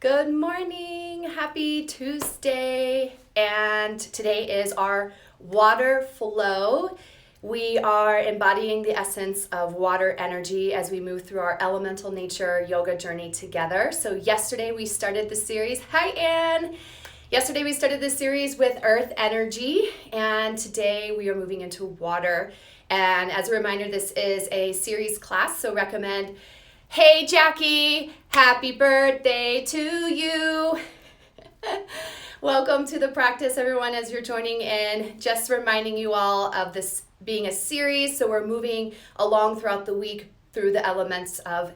Good morning, happy Tuesday, and today is our water flow. We are embodying the essence of water energy as we move through our elemental nature yoga journey together. So yesterday we started the series, hi Anne! Yesterday we started the series with earth energy, and today we are moving into water. And as a reminder, this is a series class, so recommend. Hey Jackie, happy birthday to you. Welcome to the practice, everyone, as you're joining in. Just reminding you all of this being a series, so we're moving along throughout the week through the elements of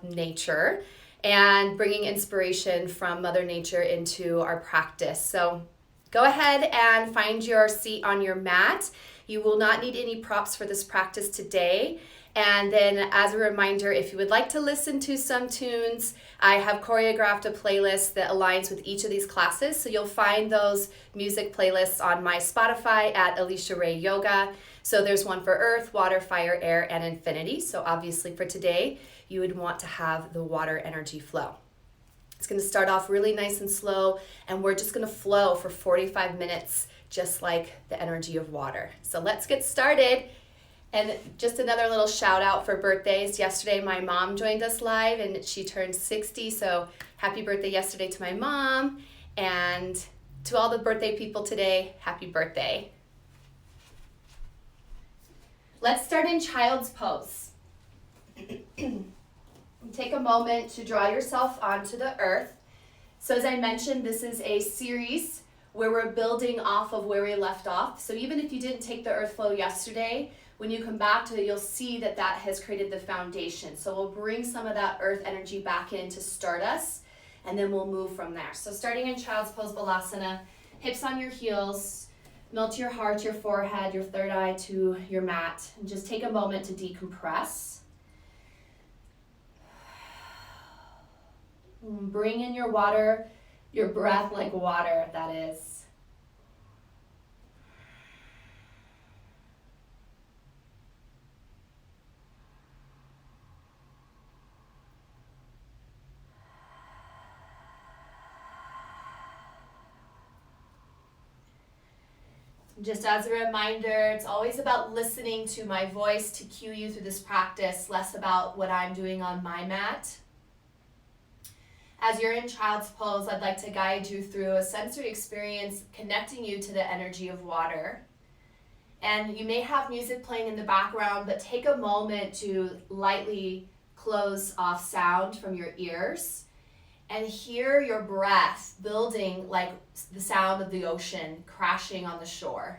nature and bringing inspiration from Mother Nature into our practice. So go ahead and find your seat on your mat. You will not need any props for this practice today. And then as a reminder, if you would like to listen to some tunes, I have choreographed a playlist that aligns with each of these classes. So you'll find those music playlists on my Spotify at Alicia Ray Yoga. So there's one for earth, water, fire, air, and infinity. So obviously for today, you would want to have the water energy flow. It's going to start off really nice and slow, and we're just going to flow for 45 minutes, just like the energy of water. So let's get started. And just another little shout out for birthdays. Yesterday, my mom joined us live and she turned 60. So happy birthday yesterday to my mom. And to all the birthday people today, happy birthday. Let's start in child's pose. Take a moment to draw yourself onto the earth. So as I mentioned, this is a series where we're building off of where we left off. So even if you didn't take the earth flow yesterday, when you come back to it, you'll see that that has created the foundation. So we'll bring some of that earth energy back in to start us, and then we'll move from there. So starting in child's pose balasana, hips on your heels, melt your heart, your forehead, your third eye to your mat, and just take a moment to decompress. Bring in your water, your breath like water, that is. Just as a reminder, it's always about listening to my voice to cue you through this practice, less about what I'm doing on my mat. As you're in child's pose, I'd like to guide you through a sensory experience connecting you to the energy of water. And you may have music playing in the background, but take a moment to lightly close off sound from your ears and hear your breath building like the sound of the ocean crashing on the shore.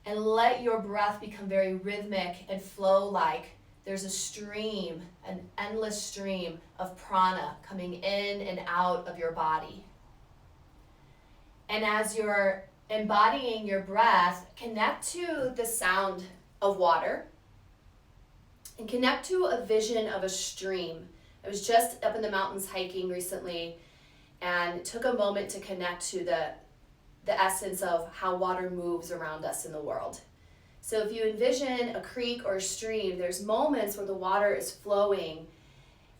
And let your breath become very rhythmic and flow like there's a stream, an endless stream of prana coming in and out of your body. And as you're embodying your breath, connect to the sound of water and connect to a vision of a stream. I was just up in the mountains hiking recently and took a moment to connect to the essence of how water moves around us in the world. So if you envision a creek or a stream, there's moments where the water is flowing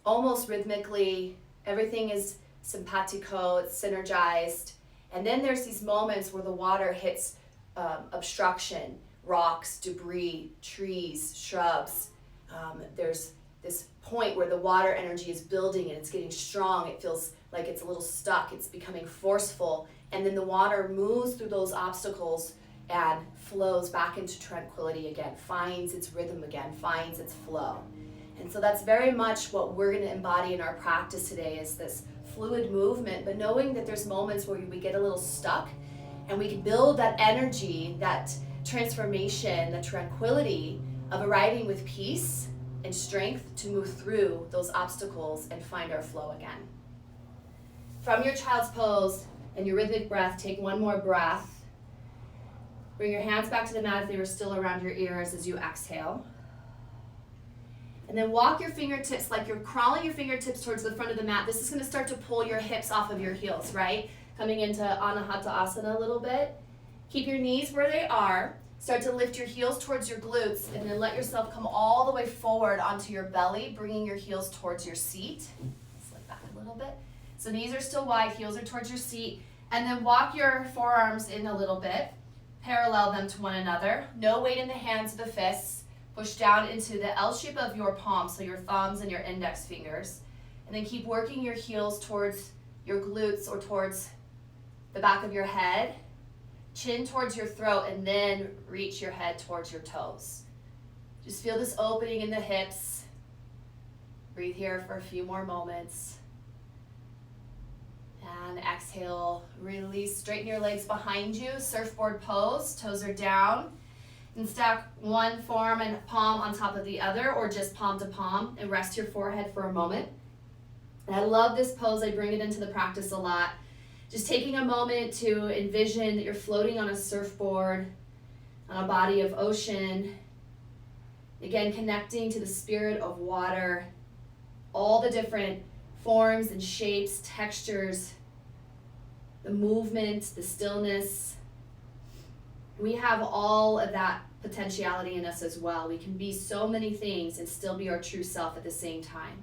almost rhythmically. Everything is simpatico, it's synergized. And then there's these moments where the water hits obstruction, rocks, debris, trees, shrubs. There's this point where the water energy is building and it's getting strong. It feels like it's a little stuck. It's becoming forceful. And then the water moves through those obstacles and flows back into tranquility again, finds its rhythm again, finds its flow. And so that's very much what we're going to embody in our practice today, is this fluid movement, but knowing that there's moments where we get a little stuck and we can build that energy, that transformation, the tranquility of arriving with peace and strength to move through those obstacles and find our flow again. From your child's pose and your rhythmic breath, take one more breath. Bring your hands back to the mat if they were still around your ears as you exhale. And then walk your fingertips like you're crawling your fingertips towards the front of the mat. This is going to start to pull your hips off of your heels, right? Coming into Anahata Asana a little bit. Keep your knees where they are. Start to lift your heels towards your glutes, and then let yourself come all the way forward onto your belly, bringing your heels towards your seat. Slip back a little bit. So knees are still wide, heels are towards your seat, and then walk your forearms in a little bit. Parallel them to one another. No weight in the hands or the fists. Push down into the L shape of your palms, so your thumbs and your index fingers. And then keep working your heels towards your glutes or towards the back of your head. Chin towards your throat, and then reach your head towards your toes. Just feel this opening in the hips. Breathe here for a few more moments. And exhale, release, straighten your legs behind you, surfboard pose, toes are down. And stack one forearm and palm on top of the other, or just palm to palm, and rest your forehead for a moment. And I love this pose, I bring it into the practice a lot. Just taking a moment to envision that you're floating on a surfboard, on a body of ocean. Again, connecting to the spirit of water, all the different forms and shapes, textures, the movement, the stillness. We have all of that potentiality in us as well. We can be so many things and still be our true self at the same time.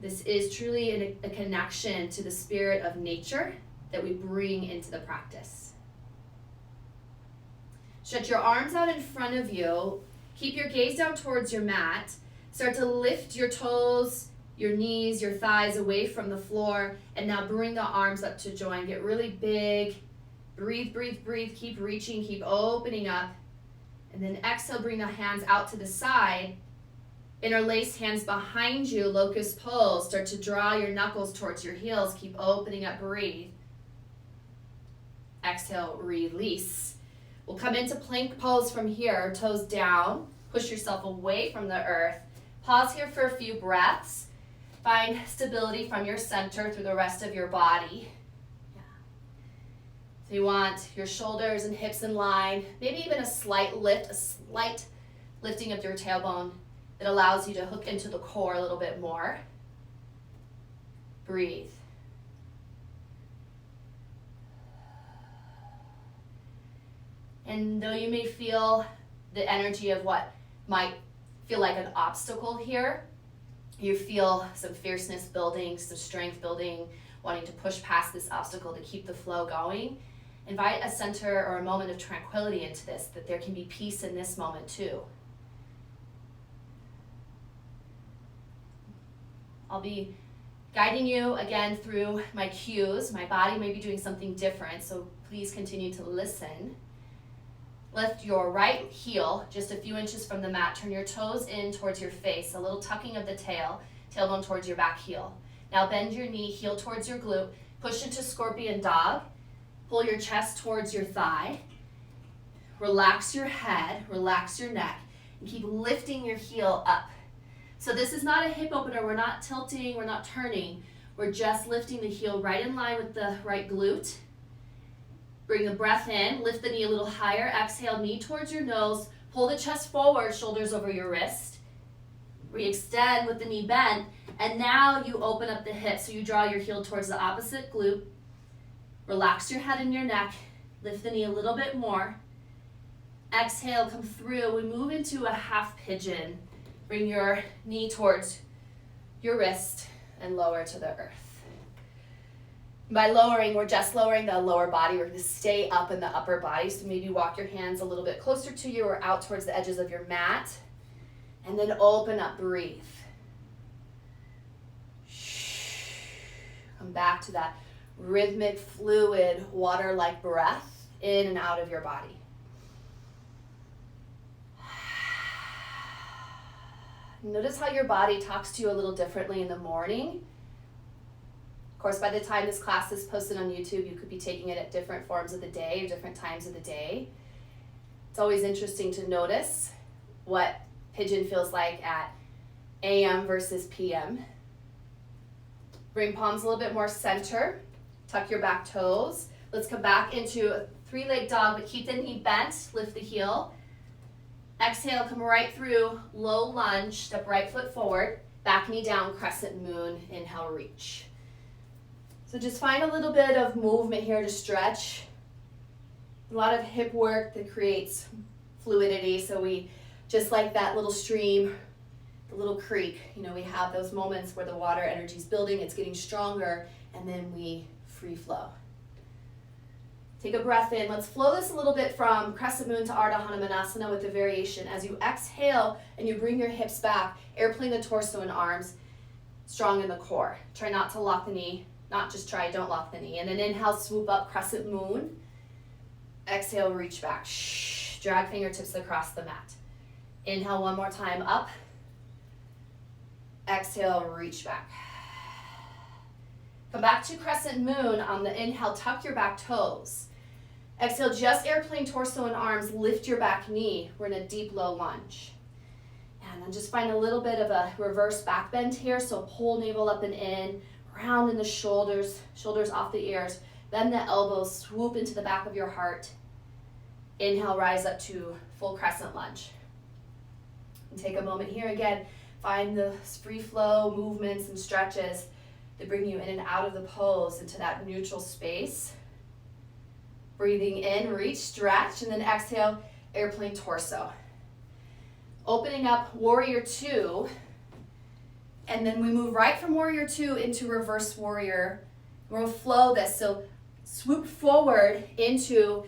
This is truly a connection to the spirit of nature that we bring into the practice. Stretch your arms out in front of you. Keep your gaze down towards your mat. Start to lift your toes, your knees, your thighs away from the floor, and now bring the arms up to join. Get really big. Breathe, breathe, breathe. Keep reaching, keep opening up. And then exhale, bring the hands out to the side. Interlace hands behind you, locust pose. Start to draw your knuckles towards your heels. Keep opening up, breathe. Exhale, release. We'll come into plank pose from here, toes down. Push yourself away from the earth. Pause here for a few breaths. Find stability from your center through the rest of your body. Yeah. So you want your shoulders and hips in line, maybe even a slight lift, a slight lifting of your tailbone that allows you to hook into the core a little bit more. Breathe. And though you may feel the energy of what might feel like an obstacle here, you feel some fierceness building, some strength building, wanting to push past this obstacle to keep the flow going. Invite a center or a moment of tranquility into this, that there can be peace in this moment too. I'll be guiding you again through my cues. My body may be doing something different, so please continue to listen. Lift your right heel just a few inches from the mat. Turn your toes in towards your face, a little tucking of the tail, tailbone towards your back heel. Now bend your knee, heel towards your glute, push into scorpion dog, pull your chest towards your thigh, relax your head, relax your neck, and keep lifting your heel up. So this is not a hip opener, we're not tilting, we're not turning, we're just lifting the heel right in line with the right glute. Bring the breath in, lift the knee a little higher, exhale, knee towards your nose, pull the chest forward, shoulders over your wrist. Re-extend with the knee bent, and now you open up the hips, so you draw your heel towards the opposite glute. Relax your head and your neck, lift the knee a little bit more. Exhale, come through, we move into a half pigeon. Bring your knee towards your wrist and lower to the earth. By lowering, we're just lowering the lower body. We're going to stay up in the upper body. So maybe walk your hands a little bit closer to you or out towards the edges of your mat. And then open up, breathe. Come back to that rhythmic, fluid, water-like breath in and out of your body. Notice how your body talks to you a little differently in the morning. Of course, by the time this class is posted on YouTube, you could be taking it at different forms of the day or different times of the day. It's always interesting to notice what pigeon feels like at AM versus PM. Bring palms a little bit more center. Tuck your back toes. Let's come back into a three-leg dog, but keep the knee bent. Lift the heel. Exhale, come right through, low lunge, step right foot forward, back knee down, crescent moon, inhale, reach. So just find a little bit of movement here to stretch. A lot of hip work that creates fluidity, so we, just like that little stream, the little creek. You know, we have those moments where the water energy is building, it's getting stronger, and then we free flow. Take a breath in. Let's flow this a little bit from Crescent Moon to Ardha Hanumanasana with the variation. As you exhale and you bring your hips back, airplane the torso and arms, strong in the core. Try not to lock the knee. Not just try, don't lock the knee. And then inhale, swoop up, Crescent Moon. Exhale, reach back. Shh. Drag fingertips across the mat. Inhale one more time, up. Exhale, reach back. Come back to Crescent Moon. On the inhale, tuck your back toes. Exhale, just airplane torso and arms. Lift your back knee. We're in a deep low lunge. And then just find a little bit of a reverse back bend here. So pull navel up and in. Round in the shoulders. Shoulders off the ears. Bend the elbows. Swoop into the back of your heart. Inhale, rise up to full crescent lunge. And take a moment here again. Find the free flow movements and stretches that bring you in and out of the pose into that neutral space. Breathing in, reach, stretch, and then exhale, airplane torso. Opening up warrior two, and then we move right from warrior two into reverse warrior. We'll flow this, so swoop forward into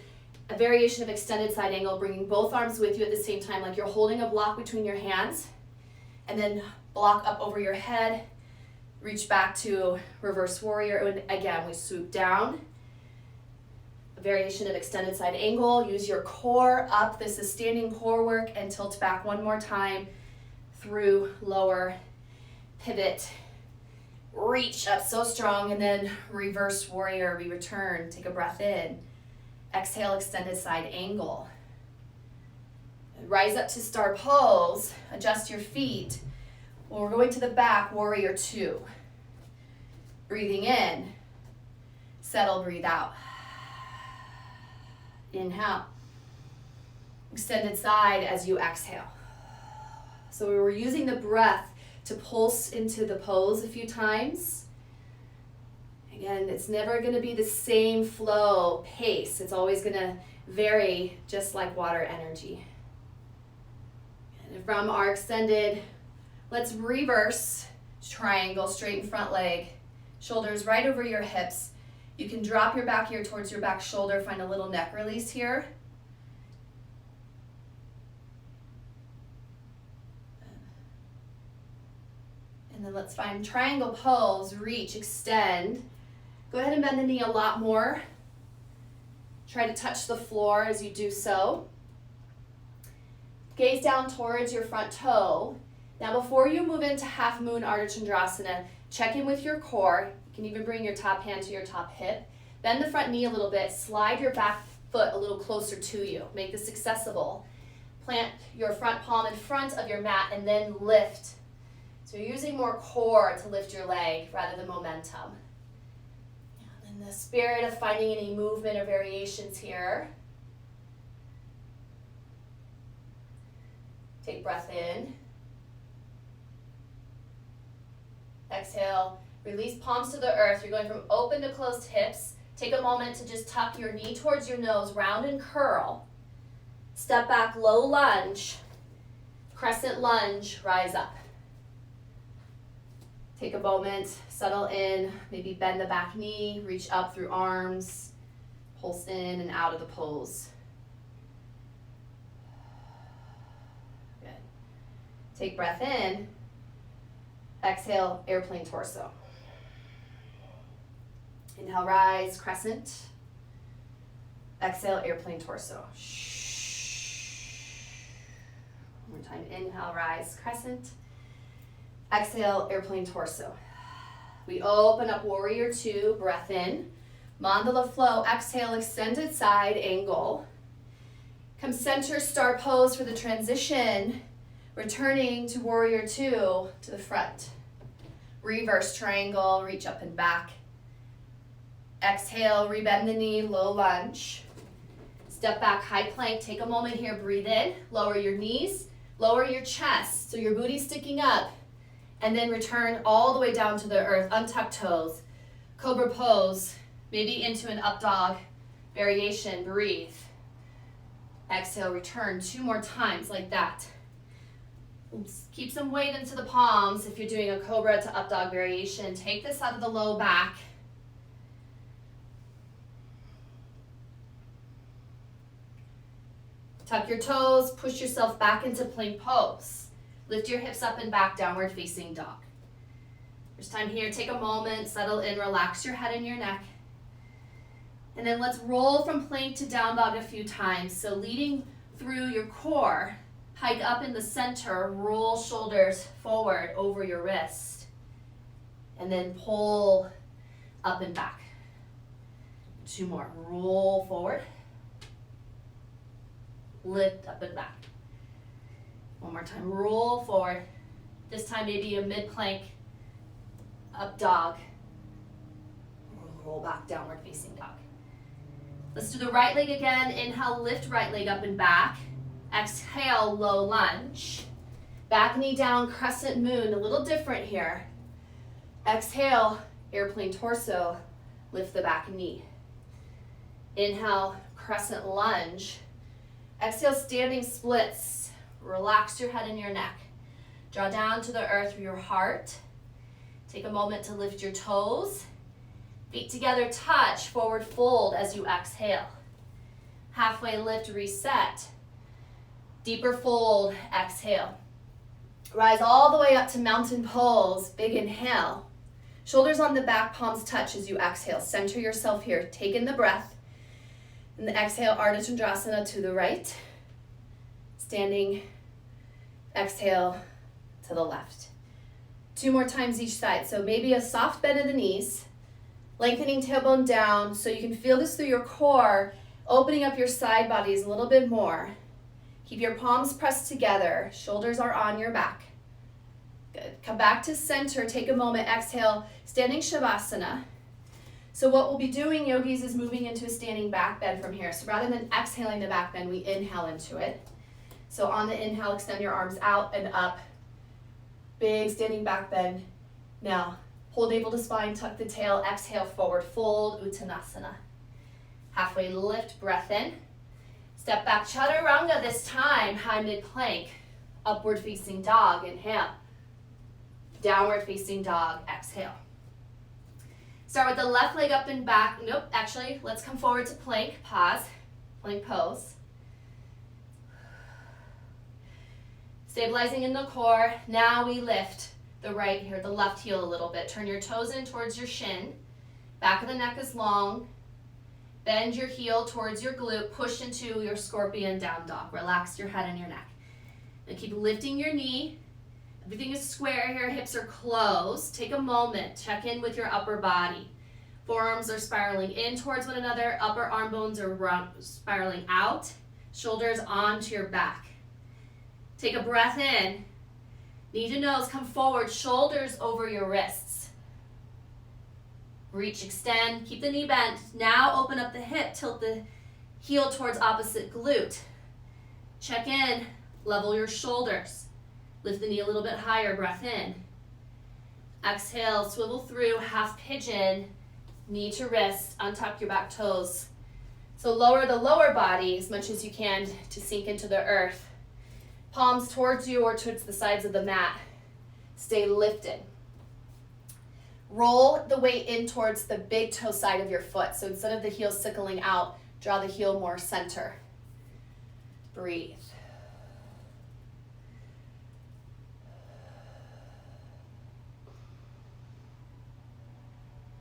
a variation of extended side angle, bringing both arms with you at the same time, like you're holding a block between your hands, and then block up over your head, reach back to reverse warrior, and again, we swoop down. A variation of extended side angle, use your core up, this is standing core work, and tilt back one more time through lower, pivot, reach up so strong, and then reverse warrior, we return, take a breath in. Exhale, extended side angle. Rise up to star pose, adjust your feet. Well, we're going to the back, warrior two. Breathing in, settle, breathe out. Inhale. Extended side as you exhale. So we were using the breath to pulse into the pose a few times. Again, it's never going to be the same flow pace. It's always going to vary, just like water energy. And from our extended, let's reverse triangle, straighten front leg, shoulders right over your hips. You can drop your back here towards your back shoulder, find a little neck release here. And then let's find triangle pose, reach, extend. Go ahead and bend the knee a lot more. Try to touch the floor as you do so. Gaze down towards your front toe. Now before you move into half moon Ardha Chandrasana, check in with your core. You can even bring your top hand to your top hip. Bend the front knee a little bit. Slide your back foot a little closer to you. Make this accessible. Plant your front palm in front of your mat and then lift. So you're using more core to lift your leg rather than momentum. In the spirit of finding any movement or variations here, take breath in. Exhale, release palms to the earth. You're going from open to closed hips. Take a moment to just tuck your knee towards your nose, round and curl. Step back, low lunge. Crescent lunge, rise up. Take a moment, settle in, maybe bend the back knee, reach up through arms, pulse in and out of the pose. Good. Take breath in. Exhale, airplane torso. Inhale, rise, crescent. Exhale, airplane torso. One more time, inhale, rise, crescent. Exhale, airplane torso. We open up warrior two, breath in. Mandala flow, exhale, extended side angle. Come center, star pose for the transition. Returning to warrior two to the front. Reverse triangle, reach up and back. Exhale, rebend the knee, low lunge. Step back, high plank. Take a moment here, breathe in. Lower your knees, lower your chest, so your booty's sticking up. And then return all the way down to the earth, untuck toes. Cobra pose, maybe into an up dog variation, breathe. Exhale, return 2 more times like that. Keep some weight into the palms if you're doing a cobra to up dog variation. Take this out of the low back. Tuck your toes, push yourself back into plank pose. Lift your hips up and back, downward facing dog. First time here, take a moment, settle in, relax your head and your neck. And then let's roll from plank to down dog a few times. So leading through your core, hike up in the center, roll shoulders forward over your wrist. And then pull up and back. 2 more, roll forward. Lift up and back. 1 more time, roll forward. This time maybe a mid-plank, up dog. Roll back, downward facing dog. Let's do the right leg again. Inhale, lift right leg up and back. Exhale, low lunge. Back knee down, crescent moon, a little different here. Exhale, airplane torso, lift the back knee. Inhale, crescent lunge. Exhale, standing splits. Relax your head and your neck. Draw down to the earth through your heart. Take a moment to lift your toes. Feet together, touch, forward fold as you exhale. Halfway lift, reset. Deeper fold, exhale. Rise all the way up to mountain pose, big inhale. Shoulders on the back, palms touch as you exhale. Center yourself here, take in the breath. And the exhale, Ardha Chandrasana to the right. Standing, exhale to the left. 2 more times each side. So maybe a soft bend of the knees, lengthening tailbone down so you can feel this through your core, opening up your side bodies a little bit more. Keep your palms pressed together, shoulders are on your back. Good. Come back to center, take a moment, exhale, standing Shavasana. So what we'll be doing, yogis, is moving into a standing back bend from here. So rather than exhaling the back bend, we inhale into it. So on the inhale, extend your arms out and up. Big standing back bend. Now, hold navel to spine, tuck the tail, exhale, forward fold, Uttanasana. Halfway lift, breath in. Step back, Chaturanga this time, high mid-plank. Upward facing dog, inhale. Downward facing dog, exhale. Start with the left leg up and back. Nope, actually, let's come forward to plank, pause, plank pose. Stabilizing in the core. Now we lift the right here, the left heel a little bit. Turn your toes in towards your shin. Back of the neck is long. Bend your heel towards your glute. Push into your scorpion down dog. Relax your head and your neck. And keep lifting your knee. Everything is square here. Hips are closed. Take a moment. Check in with your upper body. Forearms are spiraling in towards one another. Upper arm bones are spiraling out. Shoulders onto your back. Take a breath in. Knee to nose, come forward, shoulders over your wrists. Reach, extend, keep the knee bent. Now open up the hip, tilt the heel towards opposite glute. Check in, level your shoulders. Lift the knee a little bit higher, breath in. Exhale, swivel through, half pigeon, knee to wrist, untuck your back toes. So lower the lower body as much as you can to sink into the earth. Palms towards you or towards the sides of the mat. Stay lifted. Roll the weight in towards the big toe side of your foot. So instead of the heel sickling out, draw the heel more center. Breathe.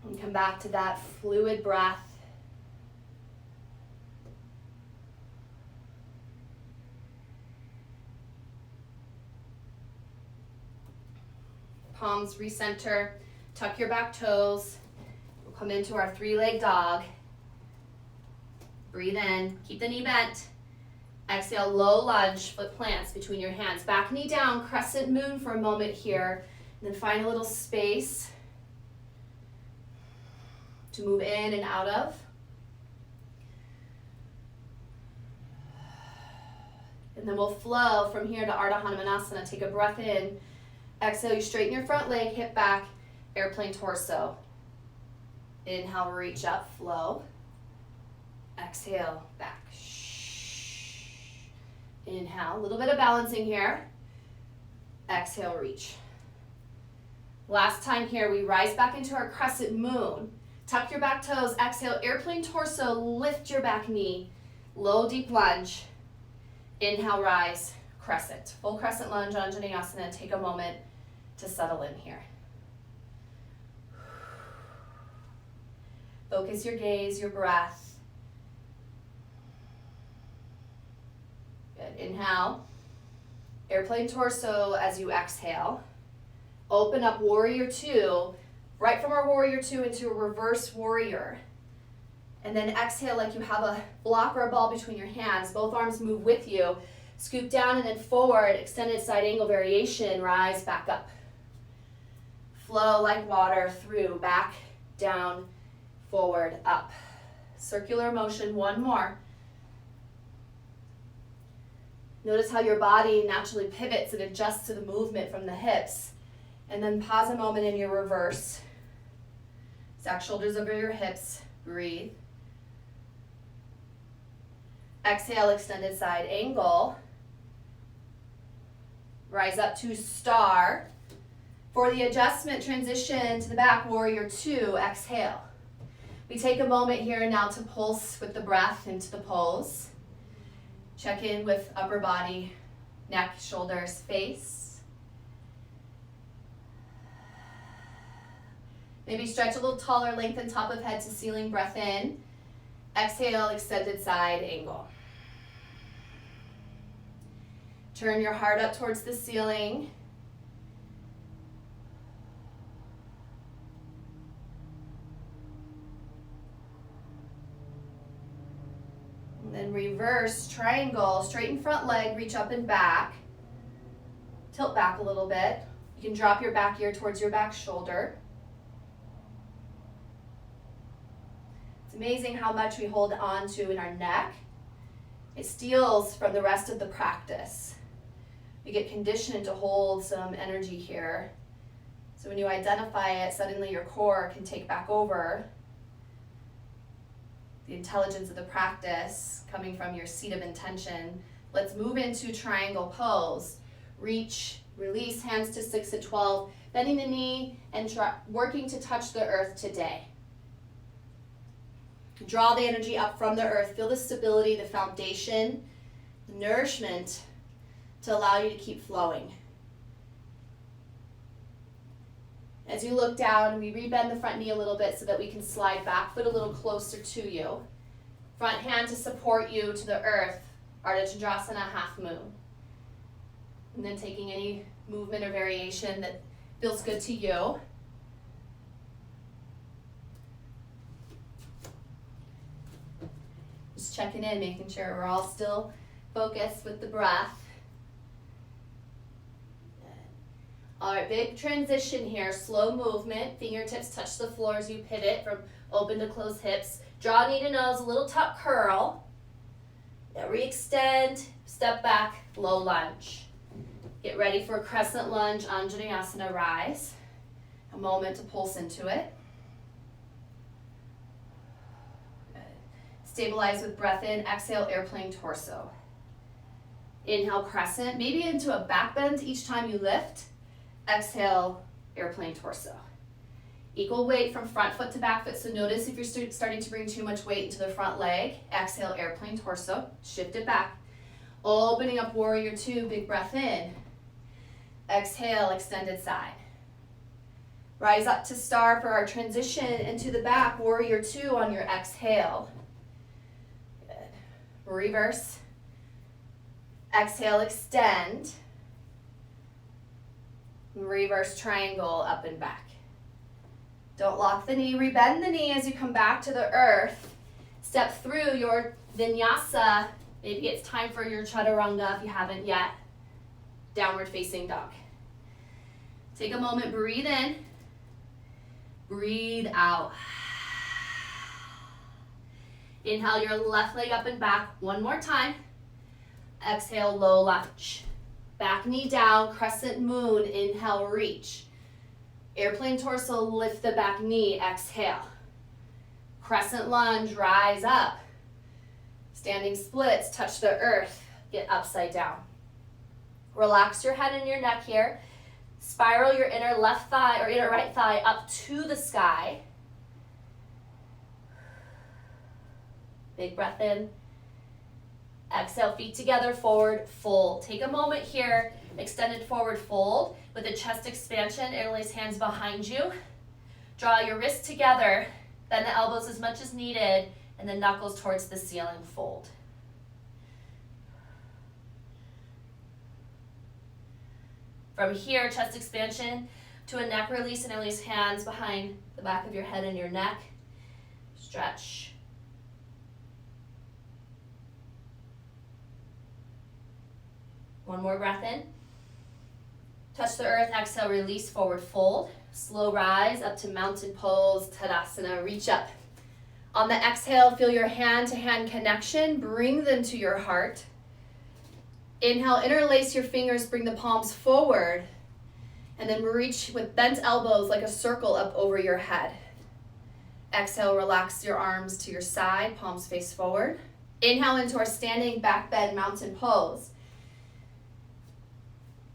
And come back to that fluid breath. Palms recenter, tuck your back toes. We'll come into our 3-leg dog. Breathe in, keep the knee bent. Exhale, low lunge, foot plants between your hands. Back knee down, crescent moon for a moment here. And then find a little space to move in and out of. And then we'll flow from here to Ardha Hanumanasana. Take a breath in. Exhale, you straighten your front leg, hip back, airplane torso. Inhale, reach up, flow. Exhale, back. Inhale, a little bit of balancing here. Exhale, reach. Last time here, we rise back into our crescent moon. Tuck your back toes, exhale, airplane torso, lift your back knee. Low, deep lunge. Inhale, rise, crescent. Full crescent lunge, Anjaneyasana. Take a moment to settle in here. Focus your gaze, your breath. Good. Inhale. Airplane torso as you exhale. Open up warrior two. Right from our warrior two into a reverse warrior. And then exhale like you have a block or a ball between your hands. Both arms move with you. Scoop down and then forward. Extended side angle variation. Rise back up. Flow like water through. Back, down, forward, up. Circular motion. One more. Notice how your body naturally pivots and adjusts to the movement from the hips. And then pause a moment in your reverse. Stack shoulders over your hips. Breathe. Exhale, extended side angle. Rise up to star. For the adjustment, transition to the back, warrior two, exhale. We take a moment here now to pulse with the breath into the pose. Check in with upper body, neck, shoulders, face. Maybe stretch a little taller, lengthen top of head to ceiling, breath in. Exhale, extended side angle. Turn your heart up towards the ceiling. And then reverse triangle, straighten front leg, reach up and back. Tilt back a little bit. You can drop your back ear towards your back shoulder. It's amazing how much we hold on to in our neck. It steals from the rest of the practice. We get conditioned to hold some energy here. So when you identify it, suddenly your core can take back over. The intelligence of the practice coming from your seat of intention. Let's move into triangle pose. Reach, release, hands to 6 and 12, bending the knee and working to touch the earth today. Draw the energy up from the earth. Feel the stability, the foundation, the nourishment to allow you to keep flowing. As you look down, we rebend the front knee a little bit so that we can slide back foot a little closer to you. Front hand to support you to the earth, Ardha Chandrasana, half moon. And then taking any movement or variation that feels good to you. Just checking in, making sure we're all still focused with the breath. All right, big transition here, slow movement. Fingertips touch the floor as you pivot from open to closed hips. Draw knee to nose, a little tuck curl. Re-extend, step back, low lunge. Get ready for a crescent lunge, Anjaneyasana, rise. A moment to pulse into it. Good. Stabilize with breath in, exhale, airplane torso. Inhale, crescent, maybe into a back bend each time you lift. Exhale, airplane torso. Equal weight from front foot to back foot, so notice if you're starting to bring too much weight into the front leg. Exhale, airplane torso. Shift it back. Opening up warrior two, big breath in. Exhale, extended side. Rise up to star for our transition into the back, warrior two on your exhale. Good. Reverse. Exhale, extend. Reverse triangle, up and back. Don't lock the knee, rebend the knee as you come back to the earth. Step through your vinyasa. Maybe it's time for your chaturanga if you haven't yet. Downward facing dog. Take a moment, breathe in. Breathe out. Inhale your left leg up and back one more time. Exhale, low lunge. Back knee down, crescent moon, inhale, reach. Airplane torso, lift the back knee, exhale. Crescent lunge, rise up. Standing splits, touch the earth, get upside down. Relax your head and your neck here. Spiral your inner left thigh or inner right thigh up to the sky. Big breath in. Exhale, feet together, forward fold. Take a moment here, extended forward fold with the chest expansion. Interlace hands behind you. Draw your wrists together, bend the elbows as much as needed, and the knuckles towards the ceiling, fold. From here, chest expansion to a neck release, and release hands behind the back of your head and your neck. Stretch. One more breath in. Touch the earth, exhale, release, forward fold. Slow rise up to mountain pose, Tadasana, reach up. On the exhale, feel your hand-to-hand connection, bring them to your heart. Inhale, interlace your fingers, bring the palms forward, and then reach with bent elbows like a circle up over your head. Exhale, relax your arms to your side, palms face forward. Inhale into our standing back bend mountain pose.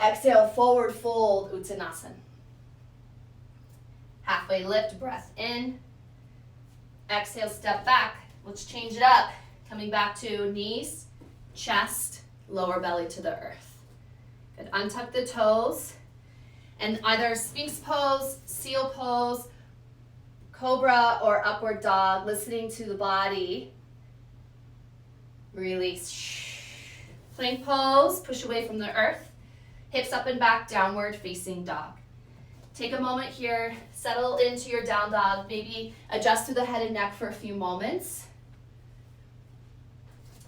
Exhale, forward fold, Uttanasana. Halfway lift, breath in. Exhale, step back. Let's change it up. Coming back to knees, chest, lower belly to the earth. Good. Untuck the toes. And either Sphinx pose, seal pose, cobra, or upward dog, listening to the body. Release. Plank pose, push away from the earth. Hips up and back, downward facing dog. Take a moment here, settle into your down dog, maybe adjust through the head and neck for a few moments.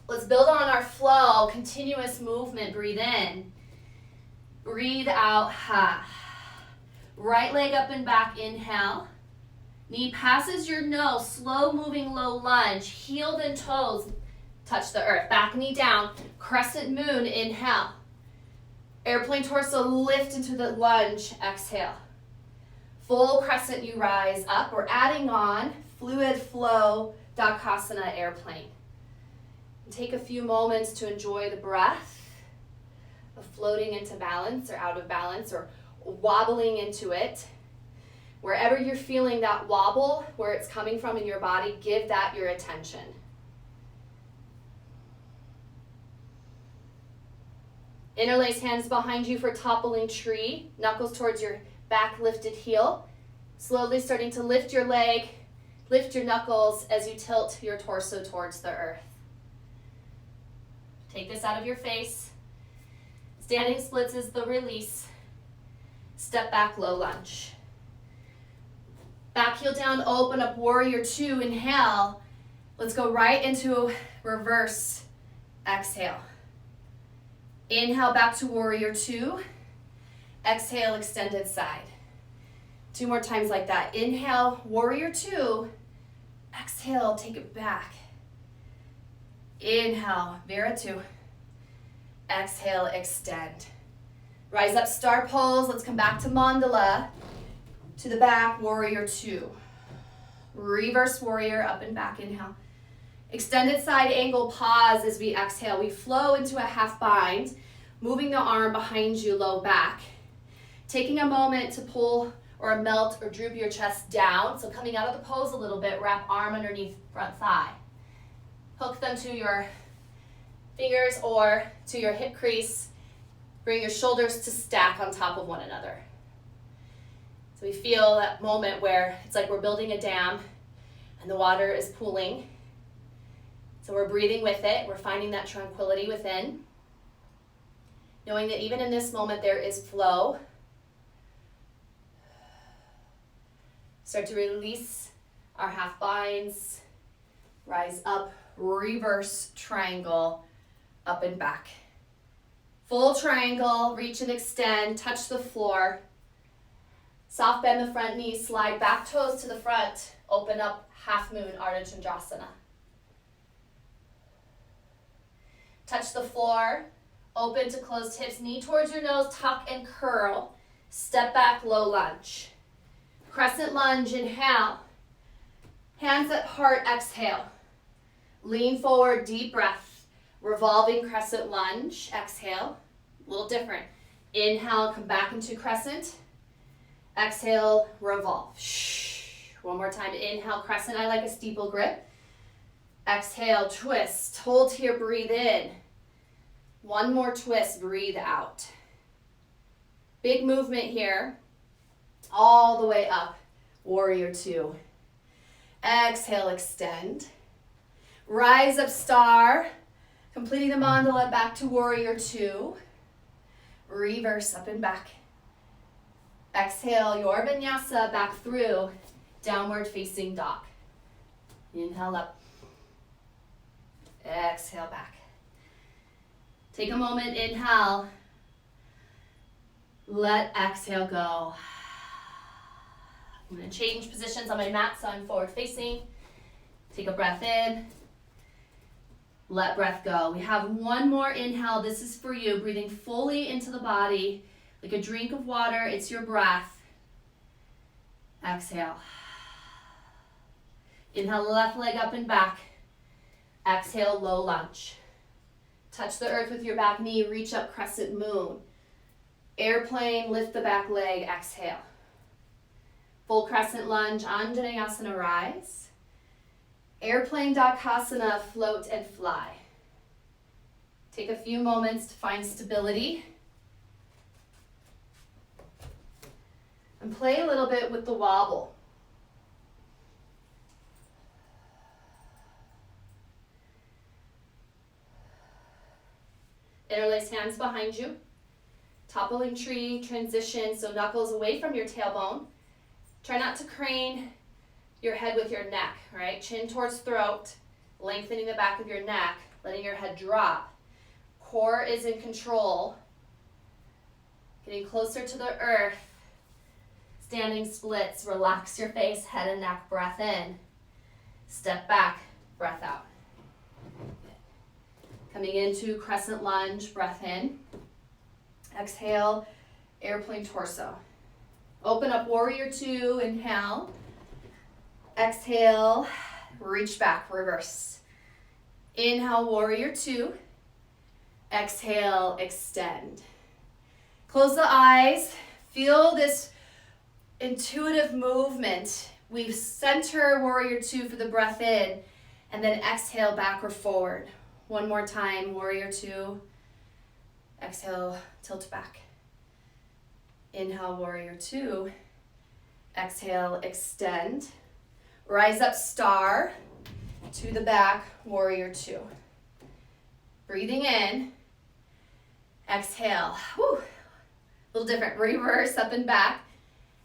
Let's build on our flow, continuous movement, breathe in. Breathe out, ha. Right leg up and back, inhale. Knee passes your nose, slow moving low lunge, heel and toes touch the earth. Back knee down, crescent moon, inhale. Airplane torso, lift into the lunge, exhale. Full crescent, you rise up. We're adding on fluid flow, Dakasana, airplane. And take a few moments to enjoy the breath of floating into balance or out of balance or wobbling into it. Wherever you're feeling that wobble, where it's coming from in your body, give that your attention. Interlace hands behind you for toppling tree, knuckles towards your back lifted heel. Slowly starting to lift your leg, lift your knuckles as you tilt your torso towards the earth. Take this out of your face. Standing splits is the release. Step back, low lunge. Back heel down, open up, warrior two, inhale. Let's go right into reverse, exhale. Inhale, back to warrior two. Exhale, extended side. 2 more times like that. Inhale, warrior two. Exhale, take it back. Inhale, Vira two. Exhale, extend. Rise up, star pose. Let's come back to mandala. To the back, warrior two. Reverse warrior, up and back, inhale. Extended side angle, pause as we exhale. We flow into a half bind, moving the arm behind you, low back. Taking a moment to pull or melt or droop your chest down. So coming out of the pose a little bit, wrap arm underneath front thigh. Hook them to your fingers or to your hip crease. Bring your shoulders to stack on top of one another. So we feel that moment where it's like we're building a dam and the water is pooling. So we're breathing with it. We're finding that tranquility within. Knowing that even in this moment there is flow. Start to release our half binds. Rise up, reverse triangle, up and back. Full triangle, reach and extend, touch the floor. Soft bend the front knee, slide back toes to the front, open up half moon, Ardha Chandrasana. Touch the floor, open to closed hips, knee towards your nose, tuck and curl. Step back, low lunge. Crescent lunge, inhale. Hands at heart, exhale. Lean forward, deep breath. Revolving crescent lunge, exhale. A little different. Inhale, come back into crescent. Exhale, revolve. Shh. One more time. Inhale, crescent. I like a steeple grip. Exhale, twist. Hold here, breathe in. One more twist, breathe out. Big movement here. All the way up. Warrior two. Exhale, extend. Rise up, star. Completing the mandala, back to warrior two. Reverse up and back. Exhale, your vinyasa back through downward facing dog. Inhale up. Exhale back. Take a moment, inhale. Let exhale go. I'm going to change positions on my mat so I'm forward facing. Take a breath in. Let breath go. We have one more inhale. This is for you. Breathing fully into the body like a drink of water. It's your breath. Exhale. Inhale, left leg up and back. Exhale, low lunge. Touch the earth with your back knee. Reach up, crescent moon. Airplane, lift the back leg. Exhale. Full crescent lunge, Anjaneyasana, rise. Airplane Dakasana, float and fly. Take a few moments to find stability. And play a little bit with the wobble. Interlace hands behind you. Toppling tree, transition, so knuckles away from your tailbone. Try not to crane your head with your neck, right? Chin towards throat, lengthening the back of your neck, letting your head drop. Core is in control. Getting closer to the earth. Standing splits, relax your face, head and neck, breath in. Step back, breath out. Coming into crescent lunge, breath in. Exhale, airplane torso. Open up warrior two, inhale. Exhale, reach back, reverse. Inhale, warrior two. Exhale, extend. Close the eyes. Feel this intuitive movement. We center warrior two for the breath in, and then exhale back or forward. One more time, warrior two. Exhale, tilt back. Inhale, warrior two. Exhale, extend. Rise up, star. To the back, warrior two. Breathing in. Exhale. Whew. A little different. Reverse, up and back.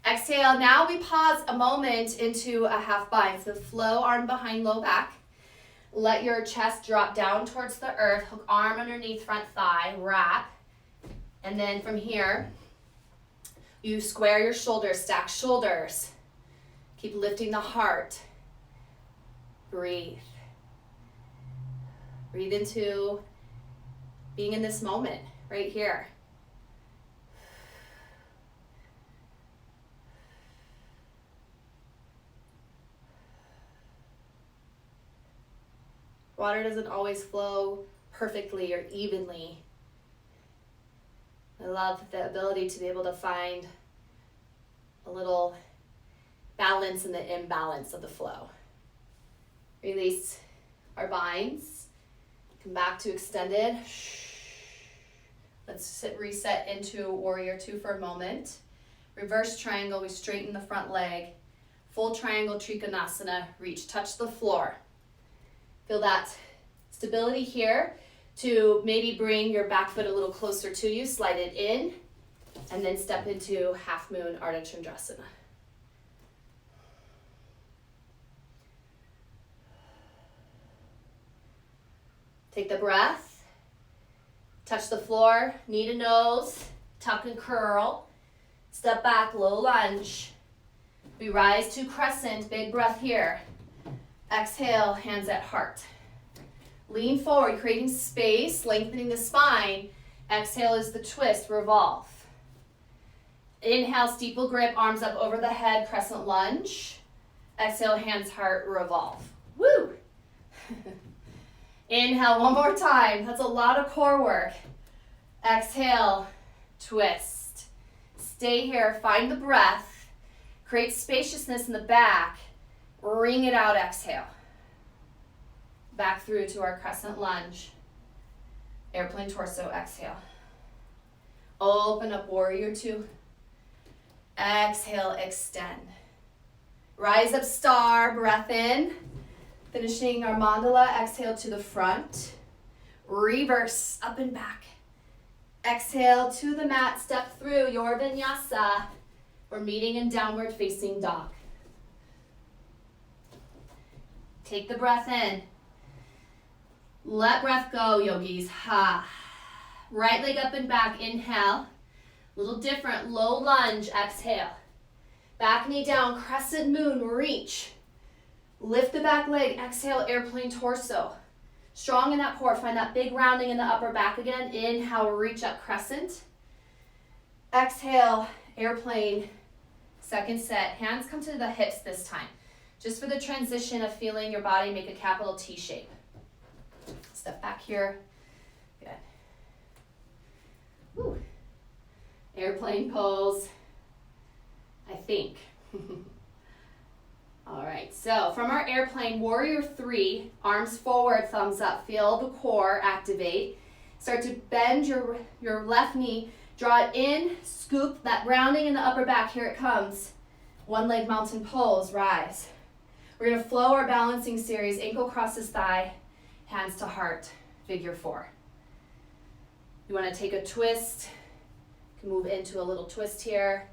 Exhale. Now we pause a moment into a half bind. So flow, arm behind low back. Let your chest drop down towards the earth. Hook arm underneath front thigh. Wrap. And then from here, you square your shoulders, stack shoulders. Keep lifting the heart. Breathe. Breathe into being in this moment, right here. Water doesn't always flow perfectly or evenly. I love the ability to be able to find a little balance in the imbalance of the flow. Release our binds. Come back to extended. Let's reset into warrior two for a moment. Reverse triangle, we straighten the front leg. Full triangle Trikonasana, reach, touch the floor. Feel that stability here to maybe bring your back foot a little closer to you, slide it in, and then step into half moon Ardha Chandrasana. Take the breath, touch the floor, knee to nose, tuck and curl, step back, low lunge. We rise to crescent, big breath here. Exhale, hands at heart. Lean forward, creating space, lengthening the spine. Exhale is the twist, revolve. Inhale, steeple grip, arms up over the head, crescent lunge. Exhale, hands, heart, revolve. Woo! Inhale, one more time. That's a lot of core work. Exhale, twist. Stay here, find the breath. Create spaciousness in the back. Wring it out, exhale. Back through to our crescent lunge. Airplane torso, exhale. Open up, warrior two. Exhale, extend. Rise up, star, breath in. Finishing our mandala, exhale to the front. Reverse, up and back. Exhale to the mat, step through your vinyasa. We're meeting in downward facing dog. Take the breath in. Let breath go, yogis. Ha. Right leg up and back, inhale. Little different, low lunge, exhale. Back knee down, crescent moon, reach. Lift the back leg, exhale, airplane torso. Strong in that core, find that big rounding in the upper back again. Inhale, reach up, crescent. Exhale, airplane, second set. Hands come to the hips this time. Just for the transition of feeling your body make a capital T shape. Step back here. Good. Woo. Airplane pose, I think. All right, so from our airplane, warrior three, arms forward, thumbs up. Feel the core activate. Start to bend your left knee, draw it in, scoop that rounding in the upper back. Here it comes. One leg mountain pose, rise. We're gonna flow our balancing series, ankle crosses thigh, hands to heart, figure four. You wanna take a twist, you can move into a little twist here.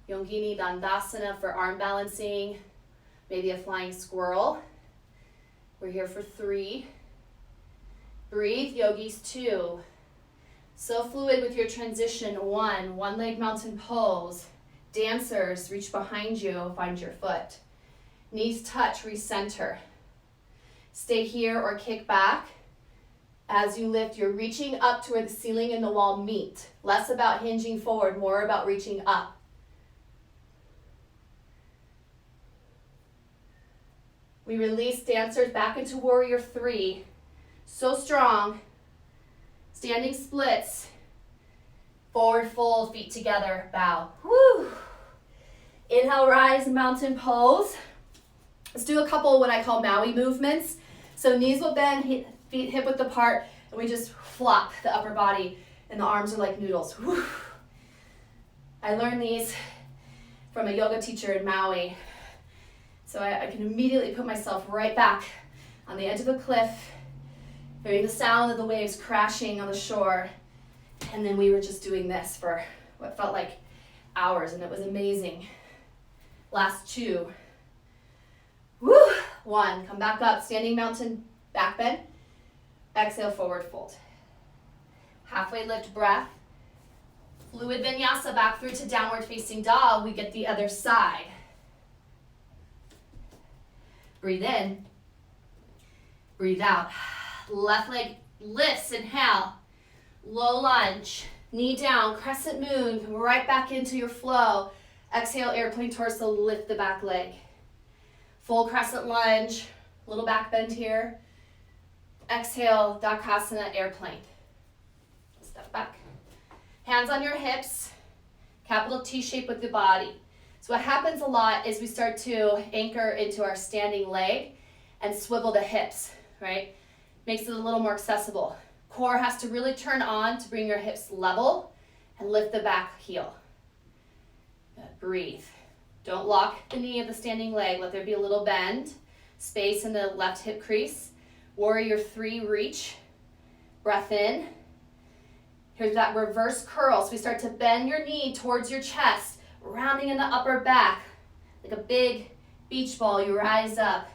Yogini Dandasana for arm balancing, maybe a flying squirrel. We're here for three. Breathe, yogis, two. So fluid with your transition, one leg mountain pose. Dancers, reach behind you, find your foot. Knees touch, recenter. Stay here or kick back. As you lift, you're reaching up to where the ceiling and the wall meet. Less about hinging forward, more about reaching up. We release dancers back into warrior three. So strong. Standing splits. Forward fold, feet together, bow. Woo! Inhale, rise, mountain pose. Let's do a couple what I call Maui movements. So knees will bend, feet hip width apart, and we just flop the upper body, and the arms are like noodles. Woo! I learned these from a yoga teacher in Maui. So I can immediately put myself right back on the edge of a cliff, hearing the sound of the waves crashing on the shore. And then we were just doing this for what felt like hours, and it was amazing. Last two. Woo! One, come back up, standing mountain, back bend. Exhale, forward fold. Halfway lift breath. Fluid vinyasa back through to downward facing dog. We get the other side. Breathe in, breathe out. Left leg lifts, inhale. Low lunge, knee down, crescent moon, come right back into your flow. Exhale, airplane torso, lift the back leg. Full crescent lunge, little back bend here. Exhale, Dakasana, airplane. Step back. Hands on your hips, capital T shape with the body. So what happens a lot is we start to anchor into our standing leg and swivel the hips, right? Makes it a little more accessible. Core has to really turn on to bring your hips level and lift the back heel. Good. Breathe. Don't lock the knee of the standing leg. Let there be a little bend. Space in the left hip crease. Warrior three, reach. Breath in. Here's that reverse curl. So we start to bend your knee towards your chest. Rounding in the upper back, like a big beach ball, you rise up.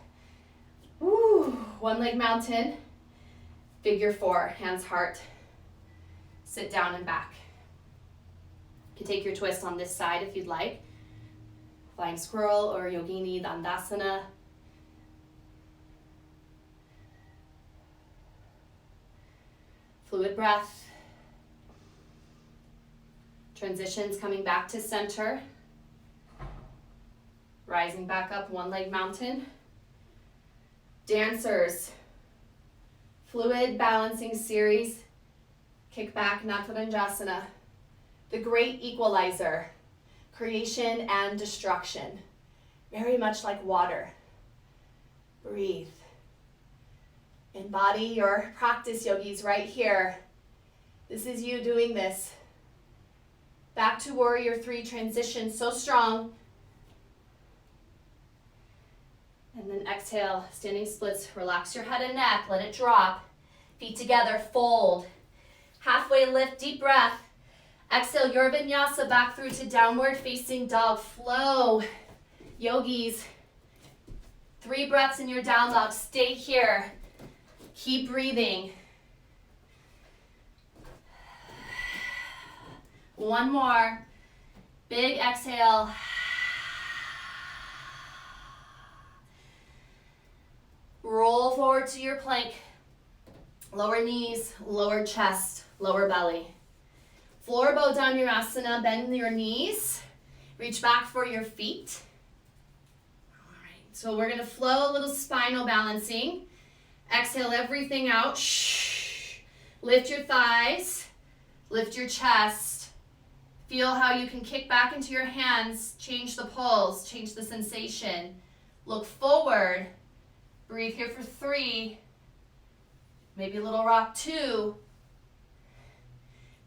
Woo! One leg mountain, figure four, hands heart. Sit down and back. You can take your twist on this side if you'd like. Flying squirrel or yogini dandasana. Fluid breath. Transitions coming back to center. Rising back up, one leg mountain. Dancers. Fluid balancing series. Kick back, Natwaranjasana. The great equalizer, creation and destruction. Very much like water. Breathe. Embody your practice, yogis, right here. This is you doing this. Back to warrior 3 transition, so strong. And then exhale, standing splits. Relax your head and neck, let it drop. Feet together, fold. Halfway lift, deep breath. Exhale, your vinyasa back through to downward facing dog. Flow, yogis. 3 breaths in your down dog. Stay here. Keep breathing. 1 more. Big exhale. Roll forward to your plank. Lower knees, lower chest, lower belly. Floor bow down your asana, bend your knees. Reach back for your feet. All right, so we're gonna flow a little spinal balancing. Exhale everything out. Shh. Lift your thighs, lift your chest. Feel how you can kick back into your hands, change the pulse, change the sensation. Look forward. Breathe here for 3. Maybe a little rock 2.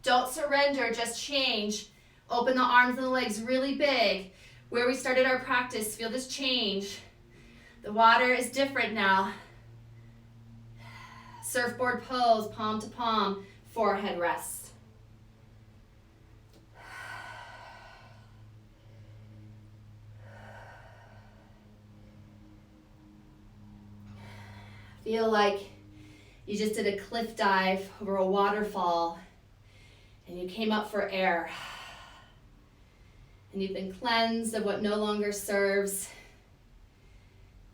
Don't surrender, just change. Open the arms and the legs really big. Where we started our practice, feel this change. The water is different now. Surfboard pose, palm to palm, forehead rest. Feel like you just did a cliff dive over a waterfall and you came up for air. And you've been cleansed of what no longer serves.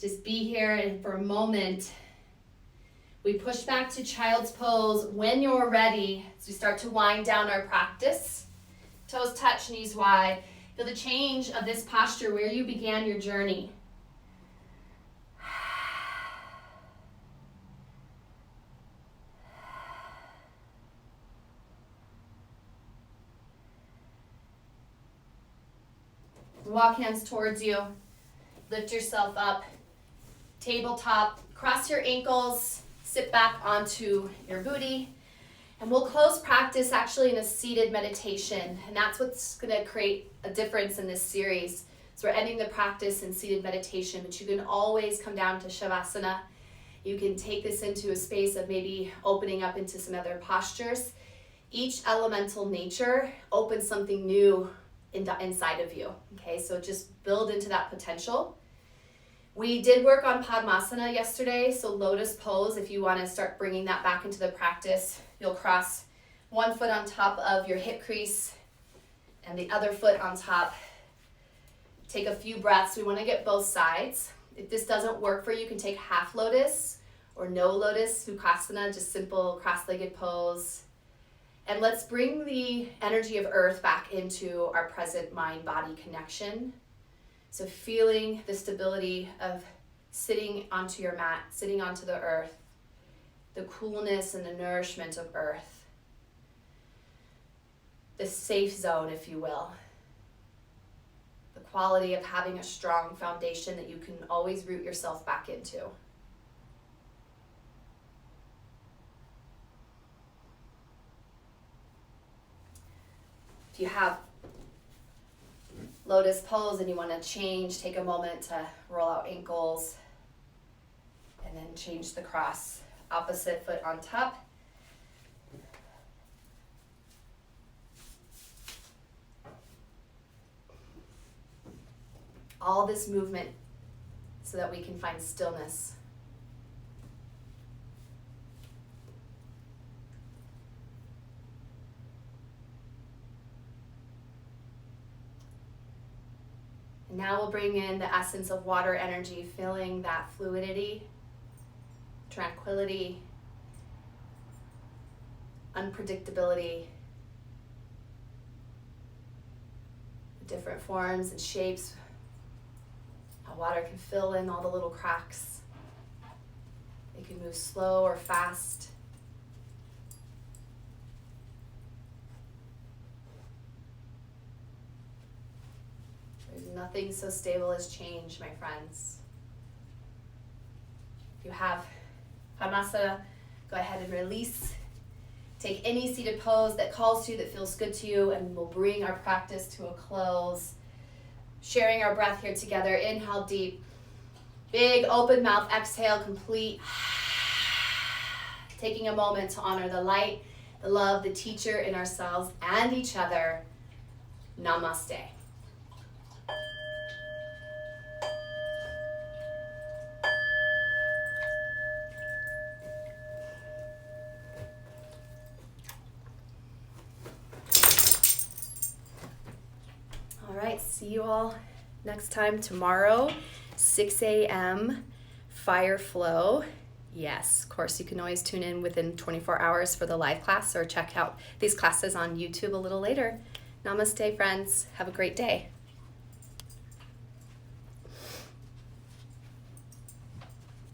Just be here and for a moment. We push back to child's pose when you're ready. So we start to wind down our practice. Toes touch, knees wide. Feel the change of this posture where you began your journey. Walk hands towards you. Lift yourself up. Tabletop. Cross your ankles. Sit back onto your booty. And we'll close practice actually in a seated meditation. And that's what's going to create a difference in this series. So we're ending the practice in seated meditation, but you can always come down to Shavasana. You can take this into a space of maybe opening up into some other postures. Each elemental nature opens something new inside of you. Okay, so just build into that potential. We did work on Padmasana yesterday, so lotus pose, if you want to start bringing that back into the practice, you'll cross one foot on top of your hip crease and the other foot on top. Take a few breaths. We want to get both sides. If this doesn't work for you, you can take half lotus or no lotus, Sukhasana, just simple cross-legged pose. And let's bring the energy of earth back into our present mind-body connection. So feeling the stability of sitting onto your mat, sitting onto the earth, the coolness and the nourishment of earth, the safe zone, if you will, the quality of having a strong foundation that you can always root yourself back into. If you have lotus pose and you want to change, take a moment to roll out ankles and then change the cross. Opposite foot on top. All this movement so that we can find stillness. And now we'll bring in the essence of water energy, feeling that fluidity, tranquility, unpredictability, the different forms and shapes. How water can fill in all the little cracks. It can move slow or fast. Nothing so stable as change, my friends. If you have Hamasana, go ahead and release. Take any seated pose that calls to you, that feels good to you, and we'll bring our practice to a close. Sharing our breath here together. Inhale deep. Big open mouth exhale, complete. Taking a moment to honor the light, the love, the teacher in ourselves and each other. Namaste. All right, see you all next time tomorrow, 6 a.m. Fire Flow. Yes, of course, you can always tune in within 24 hours for the live class or check out these classes on YouTube a little later. Namaste, friends. Have a great day.